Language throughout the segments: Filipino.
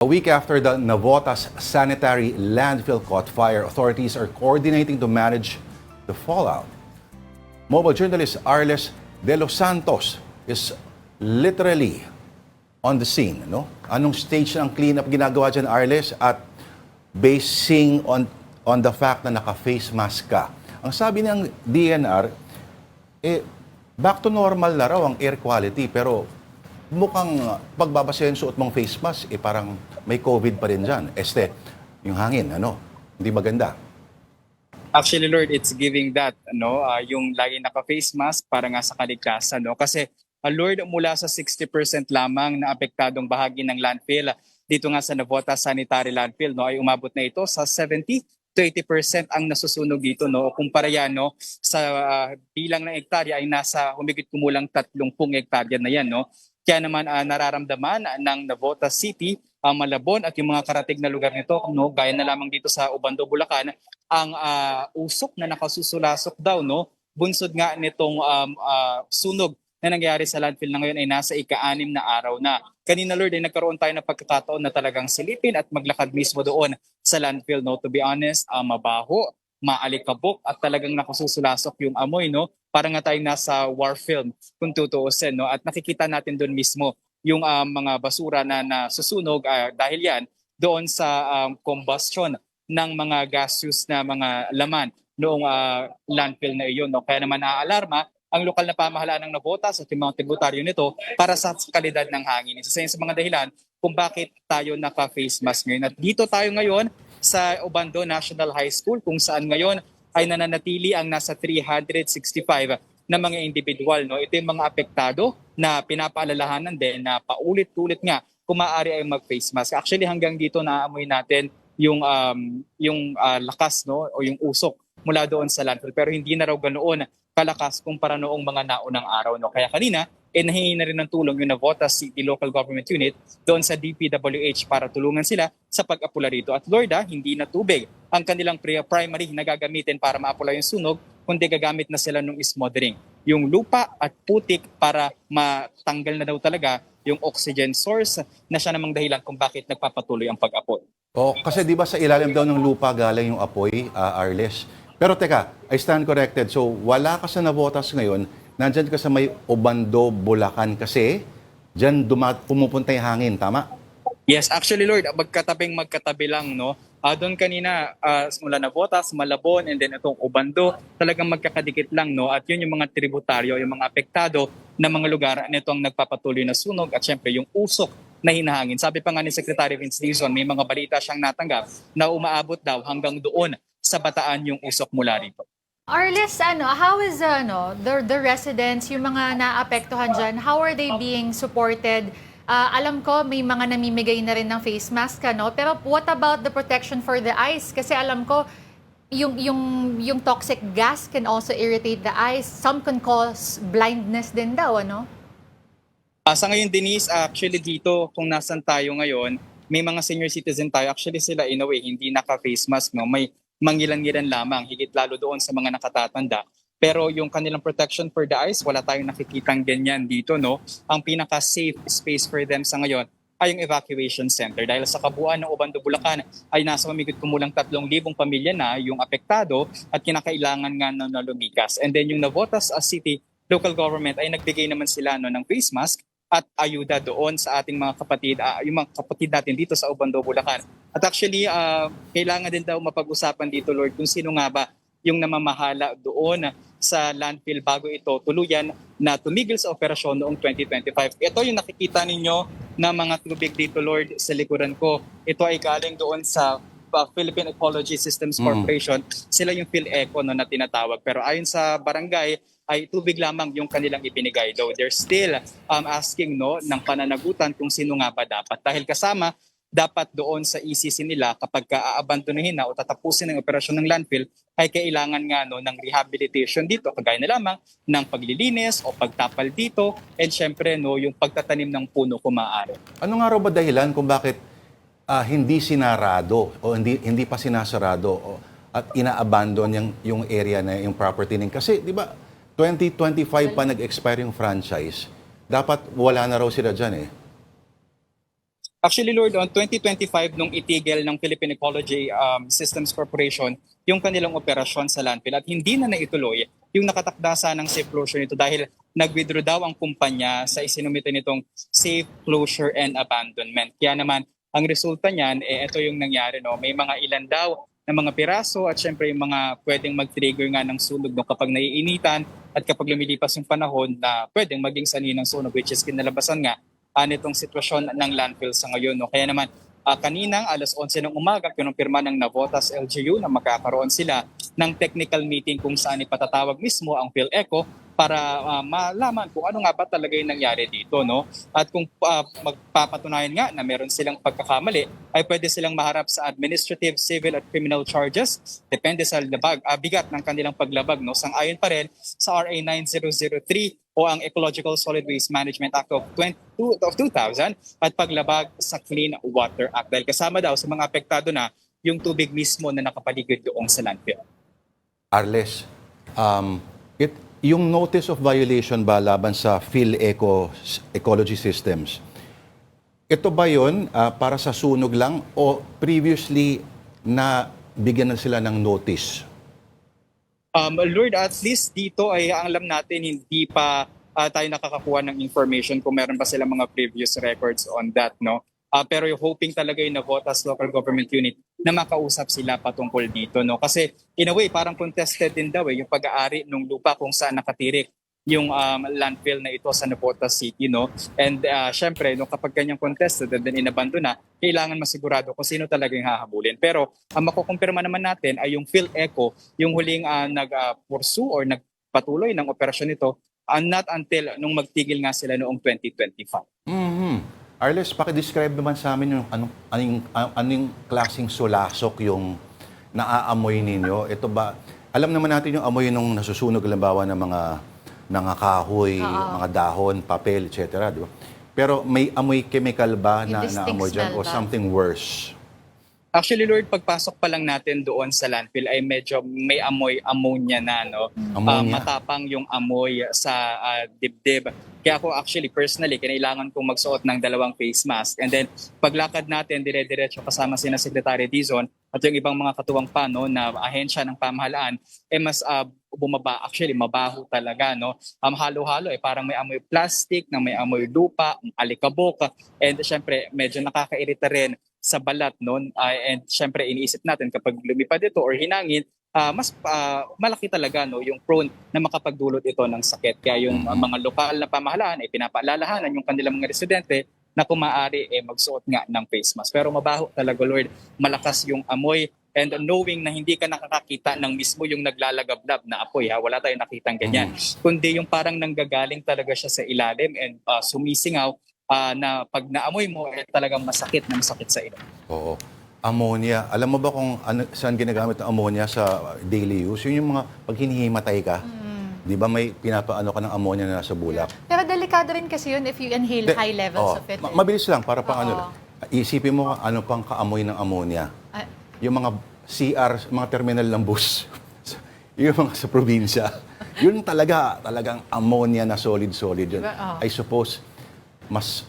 A week after the Navotas sanitary landfill caught fire, authorities are coordinating to manage the fallout. Mobile journalist Arles De Los Santos is literally on the scene. No? Anong stage ng cleanup ginagawa dyan, Arles? At basing on the fact na naka-face mask ka. Ang sabi ng DNR, back to normal na raw ang air quality, pero mukhang pagbabasehan suot mong face mask, parang may COVID pa rin dyan. Yung hangin, hindi maganda. Actually, Lord, it's giving that, yung lagi naka-face mask para nga sa kaligtasan, Kasi, Lord, mula sa 60% lamang na apektadong bahagi ng landfill, dito nga sa Navotas Sanitary Landfill, ay umabot na ito sa 70 to 80% ang nasusunog dito, Kumpara yan, sa bilang ng hektarya ay nasa humigit kumulang 30 hektarya na yan, Kaya naman nararamdaman ng Navotas City, Malabon at yung mga karatig na lugar nito, gaya na lamang dito sa Obando, Bulacan, ang usok na nakasusulasok daw, bunsod nga nitong sunog na nangyari sa landfill na ngayon ay nasa ika-6 na araw na. Kanina, Lord, ay nagkaroon tayo ng pagkakataon na talagang silipin at maglakad mismo doon sa landfill. To be honest, mabaho, maalikabok at talagang nakasusulasok yung amoy, Parang nga tayong nasa war film kung tutuusin, At nakikita natin doon mismo yung mga basura na nasusunog dahil yan doon sa combustion ng mga gaseous na mga laman noong landfill na iyon. Kaya naman naaalarma ang lokal na pamahalaan ng Navotas at yung mga tributaryo nito para sa kalidad ng hangin. Isa sa mga dahilan kung bakit tayo naka-face mask ngayon. At dito tayo ngayon sa Obando National High School kung saan ngayon ay nananatili ang nasa 365 na mga individual. Ito yung mga apektado na pinapaalalahanan din na paulit-ulit nga kung maaari ay mag-face mask. Actually hanggang dito naamoy natin yung lakas o yung usok mula doon sa landfill. Pero hindi na raw ganoon kalakas kumpara noong mga naunang araw. Kaya kanina, nahingi na rin ng tulong yung Navotas City Local Government Unit doon sa DPWH para tulungan sila sa pag-apula rito. At Lord, hindi na tubig ang kanilang primary na gagamitin para maapula yung sunog, kundi gagamit na sila ng smothering. Yung lupa at putik para matanggal na daw talaga yung oxygen source na siya namang dahilan kung bakit nagpapatuloy ang pag-apoy. Kasi di ba sa ilalim daw ng lupa galing yung apoy, Arles? Pero teka, I stand corrected. So wala ka sa Navotas ngayon, nandyan ka sa may Obando, Bulacan kasi dyan pumupunta yung hangin, tama? Yes, actually Lord, magkatabi lang, doon kanina, mula Navotas, Malabon, and then itong Obando, talagang magkakadikit lang, At yun yung mga tributaryo, yung mga apektado na mga lugar nitong nagpapatuloy na sunog at syempre yung usok na hinahangin. Sabi pa nga ni Secretary Vince Dizon, may mga balita siyang natanggap na umaabot daw hanggang doon sa Bataan yung usok mula rito. Arles, how is the residents, yung mga naapektuhan dyan, how are they being supported? Alam ko may mga namimigay na rin ng face mask, pero what about the protection for the eyes? Kasi alam ko yung toxic gas can also irritate the eyes. Some can cause blindness din daw, Sa ngayon, Denise, actually dito, kung nasan tayo ngayon, may mga senior citizen tayo. Actually sila in a way, hindi naka-face mask. May mangilan-ngilan lamang, higit lalo doon sa mga nakatatanda. Pero yung kanilang protection for the eyes, wala tayong nakikitang ganyan dito, Ang pinaka-safe space for them sa ngayon ay yung evacuation center. Dahil sa kabuuan ng Obando, Bulacan ay nasa humigit kumulang 3,000 pamilya na yung apektado at kinakailangan nga na lumikas. And then yung Navotas City Local Government ay nagbigay naman sila ng face mask at ayuda doon sa ating mga kapatid, yung mga kapatid natin dito sa Obando, Bulacan. At actually, kailangan din daw mapag-usapan dito, Lord, kung sino nga ba yung namamahala doon sa landfill bago ito tuluyan na tumigil sa operasyon noong 2025. Ito yung nakikita ninyo na mga tubig dito, Lord, sa likuran ko. Ito ay galing doon sa Philippine Ecology Systems Corporation. Sila yung PhilEco na tinatawag. Pero ayon sa barangay, ay tubig lamang yung kanilang ibinigay. Though they're still asking ng pananagutan kung sino nga ba dapat. Dahil kasama dapat doon sa ECC nila kapag aabandonahin na o tatapusin ang operasyon ng landfill ay kailangan nga ng rehabilitation dito kagaya na lamang ng paglilinis o pagtapal dito and syempre yung pagtatanim ng puno kung maaari. Ano nga raw ba dahilan kung bakit hindi sinarado o hindi pa sinasarado at ina-abandon yung area na yung property ning kasi di ba 2025 pa nag-expire yung franchise, dapat wala na raw sila dyan Actually, Lord, on 2025, nung itigil ng Philippine Ecology Systems Corporation yung kanilang operasyon sa landfill at hindi na naituloy yung nakatakda ng safe closure nito dahil nag-withdraw daw ang kumpanya sa isinumite nitong safe closure and abandonment. Kaya naman, ang resulta niyan, ito yung nangyari. No? May mga ilan daw na mga piraso at syempre yung mga pwedeng mag-trigger nga ng sunog no? Kapag naiinitan at kapag lumilipas yung panahon na pwedeng maging sanhi ng sunog, which is kinalabasan nga nitong sitwasyon ng landfill sa ngayon. No? Kaya naman, kaninang alas 11 ng umaga, kinumpirma ng Navotas LGU na magkakaroon sila ng technical meeting kung saan ipatatawag mismo ang PhilEco para malaman kung ano nga ba talaga yung nangyari dito. No? At kung magpapatunayan nga na meron silang pagkakamali, ay pwede silang maharap sa administrative, civil at criminal charges. Depende sa bigat ng kanilang paglabag. No? Sang-ayon pa rin sa RA 9003 o ang Ecological Solid Waste Management Act of 2000 at paglabag sa Clean Water Act. Dahil kasama daw sa mga apektado na yung tubig mismo na nakapaligid doon sa landfill. Arles, yung notice of violation ba laban sa PhilEco Ecology Systems, ito ba yun para sa sunog lang o previously na bigyan na sila ng notice? Lord, at least dito ay ang alam natin hindi pa tayo nakakakuha ng information kung meron pa sila mga previous records on that, no? Pero yung hoping talaga yung Navotas Local Government Unit na makausap sila patungkol dito, no? Kasi in a way parang contested din daw yung pag-aari ng lupa kung saan nakatirik yung landfill na ito sa Navotas City, no? And syempre, no, kapag kanyang contested and then inabandon na, kailangan masigurado kung sino talaga yung hahabulin. Pero ang makukumpirma naman natin ay yung PhilEco, yung huling nag-pursue or nagpatuloy ng operasyon nito, not until nung magtigil nga sila noong 2025. Arles, pakidescribe naman sa amin yung anong klaseng sulasok yung naaamoy ninyo. Ito ba, alam naman natin yung amoy nung nasusunog, halimbawa ng mga kahoy, mga dahon, papel, etc. Di ba? Pero may amoy chemical ba na naamoy dyan o something worse? Actually, Lord, pagpasok pa lang natin doon sa landfill ay medyo may amoy ammonia na, no? Ammonia? Matapang yung amoy sa dibdib. Kaya ako actually, personally, kailangan kong magsuot ng 2 face mask. And then, paglakad natin, dire-diretso kasama sina Secretary Dizon at yung ibang mga katuwang pa, no, na ahensya ng pamahalaan, mas bumaba. Actually, mabaho talaga, no? Halo-halo, parang may amoy plastic, na may amoy lupa, alikabok. And syempre, medyo nakakairita rin sa balat noon and syempre iniisip natin kapag lumipad ito or hinangin mas malaki talaga no yung prone na makapagdulot ito ng sakit kaya yung mga lokal na pamahalaan ay pinapaalalahanan yung kanilang mga residente na kung maaari magsuot nga ng face mask pero mabaho talaga Lord malakas yung amoy and knowing na hindi ka nakakakita ng mismo yung naglalagablab na apoy wala tayong nakitang ganyan kundi yung parang nanggagaling talaga siya sa ilalim and sumisingaw na pag naamoy mo, talagang masakit sa ilo. Oo. Ammonia. Alam mo ba kung saan ginagamit ang ammonia sa daily use? Yun yung mga pag hinihimatay ka. Di ba may pinapaano ka ng ammonia na nasa bulak? Pero delikado rin kasi yun if you inhale high levels of it. Mabilis lang, para pang ano lang. Isipin mo ano pang kaamoy ng ammonia. Yung mga CR, mga terminal ng bus. Yung mga sa probinsya. Yun talagang ammonia na solid yun. I suppose, mas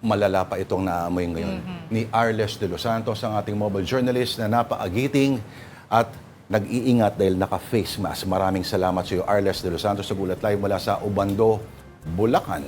malala pa itong naamoy ngayon ni Arles de Los Santos, ang ating mobile journalist na napaagiting at nag-iingat dahil naka-face mask. Maraming salamat sa iyo, Arles de Los Santos, sa Gulat Live mula sa Ubando, Bulacan.